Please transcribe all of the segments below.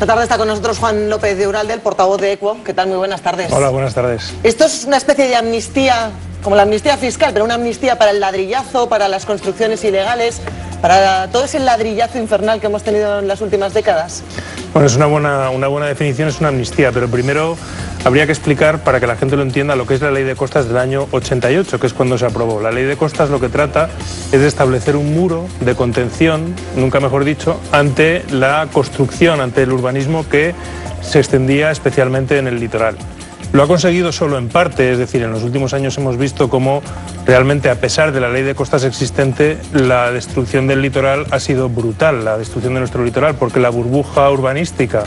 Esta tarde está con nosotros Juan López de Uralde, el portavoz de EQUO. ¿Qué tal? Muy buenas tardes. Hola, buenas tardes. Esto es una especie de amnistía, como la amnistía fiscal, pero una amnistía para el ladrillazo, para las construcciones ilegales, para todo ese ladrillazo infernal que hemos tenido en las últimas décadas. Bueno, es una buena definición, es una amnistía, pero primero habría que explicar, para que la gente lo entienda, lo que es la Ley de Costas del año 88, que es cuando se aprobó. La Ley de Costas lo que trata es de establecer un muro de contención, nunca mejor dicho, ante la construcción, ante el urbanismo que se extendía especialmente en el litoral. Lo ha conseguido solo en parte, es decir, en los últimos años hemos visto cómo realmente, a pesar de la Ley de Costas existente, la destrucción del litoral ha sido brutal, la destrucción de nuestro litoral, porque la burbuja urbanística,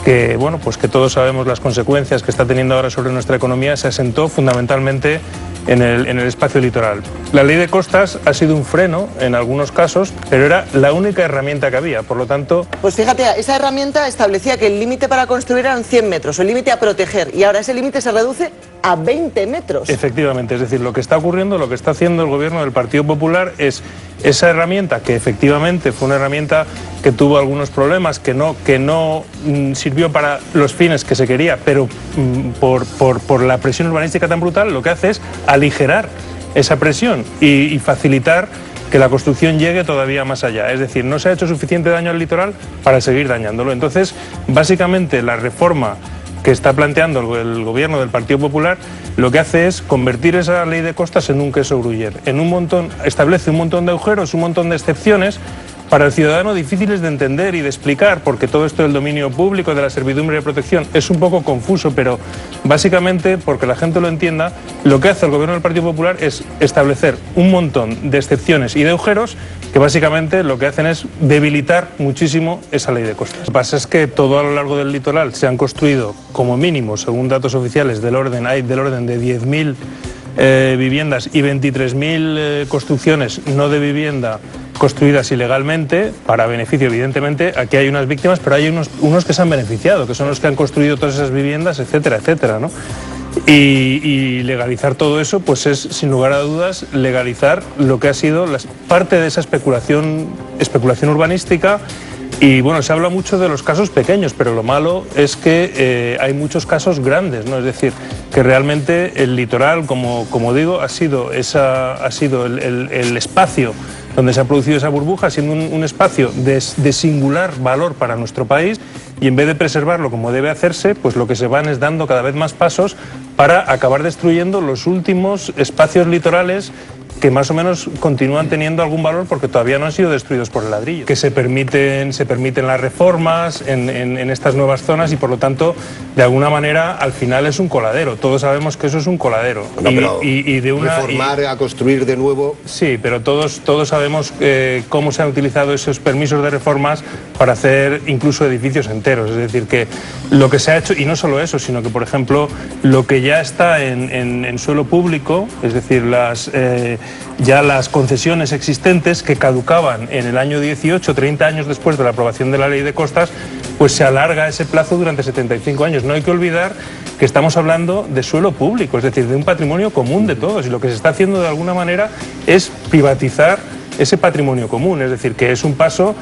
que, bueno, pues que todos sabemos las consecuencias que está teniendo ahora sobre nuestra economía, se asentó fundamentalmente en el espacio litoral. La Ley de Costas ha sido un freno en algunos casos, pero era la única herramienta que había, por lo tanto... Pues fíjate, esa herramienta establecía que el límite para construir eran 100 metros, el límite a proteger, y ahora ese límite se reduce a 20 metros. Efectivamente, es decir, lo que está ocurriendo, lo que está haciendo el gobierno del Partido Popular es esa herramienta, que efectivamente fue una herramienta que tuvo algunos problemas, que no sirvió para los fines que se quería, pero por la presión urbanística tan brutal, lo que hace es aligerar esa presión y facilitar que la construcción llegue todavía más allá. Es decir, no se ha hecho suficiente daño al litoral para seguir dañándolo. Entonces, básicamente, la reforma que está planteando el gobierno del Partido Popular lo que hace es convertir esa Ley de Costas en un queso gruyere, establece un montón de agujeros, un montón de excepciones para el ciudadano difíciles de entender y de explicar, porque todo esto del dominio público, de la servidumbre de protección, es un poco confuso, pero básicamente, porque la gente lo entienda, lo que hace el gobierno del Partido Popular es establecer un montón de excepciones y de agujeros que básicamente lo que hacen es debilitar muchísimo esa Ley de Costas. Lo que pasa es que todo a lo largo del litoral se han construido, como mínimo, según datos oficiales, del orden de 10.000 viviendas y 23.000 construcciones no de vivienda construidas ilegalmente, para beneficio, evidentemente. Aquí hay unas víctimas, pero hay unos que se han beneficiado, que son los que han construido todas esas viviendas, etcétera, etcétera, ¿no? Y legalizar todo eso, pues es, sin lugar a dudas, legalizar lo que ha sido parte de esa especulación urbanística. Y bueno, se habla mucho de los casos pequeños, pero lo malo es que hay muchos casos grandes, ¿no? Es decir, que realmente el litoral, como digo, ha sido el espacio donde se ha producido esa burbuja, siendo un espacio de singular valor para nuestro país, y en vez de preservarlo como debe hacerse, pues lo que se van es dando cada vez más pasos para acabar destruyendo los últimos espacios litorales que más o menos continúan teniendo algún valor porque todavía no han sido destruidos por el ladrillo. Que se permiten las reformas en estas nuevas zonas y, por lo tanto, de alguna manera, al final es un coladero. Todos sabemos que eso es un coladero. No, reformar a construir de nuevo... Sí, pero todos sabemos cómo se han utilizado esos permisos de reformas para hacer incluso edificios enteros. Es decir, que lo que se ha hecho, y no solo eso, sino que, por ejemplo, lo que ya está en suelo público, es decir, ya las concesiones existentes que caducaban en el año 18, 30 años después de la aprobación de la Ley de Costas, pues se alarga ese plazo durante 75 años. No hay que olvidar que estamos hablando de suelo público, es decir, de un patrimonio común de todos, y lo que se está haciendo de alguna manera es privatizar ese patrimonio común, es decir, que es un paso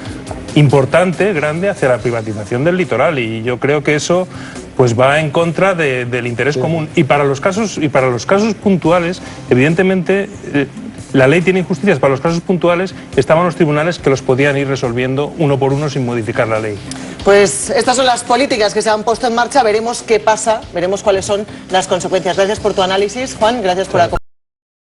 importante, grande, hacia la privatización del litoral, y yo creo que eso pues va en contra del interés común. Y para los casos puntuales, evidentemente, la ley tiene injusticias. Para los casos puntuales estaban los tribunales que los podían ir resolviendo uno por uno sin modificar la ley. Pues estas son las políticas que se han puesto en marcha, veremos qué pasa, veremos cuáles son las consecuencias. Gracias por tu análisis, Juan, gracias por acompañarnos.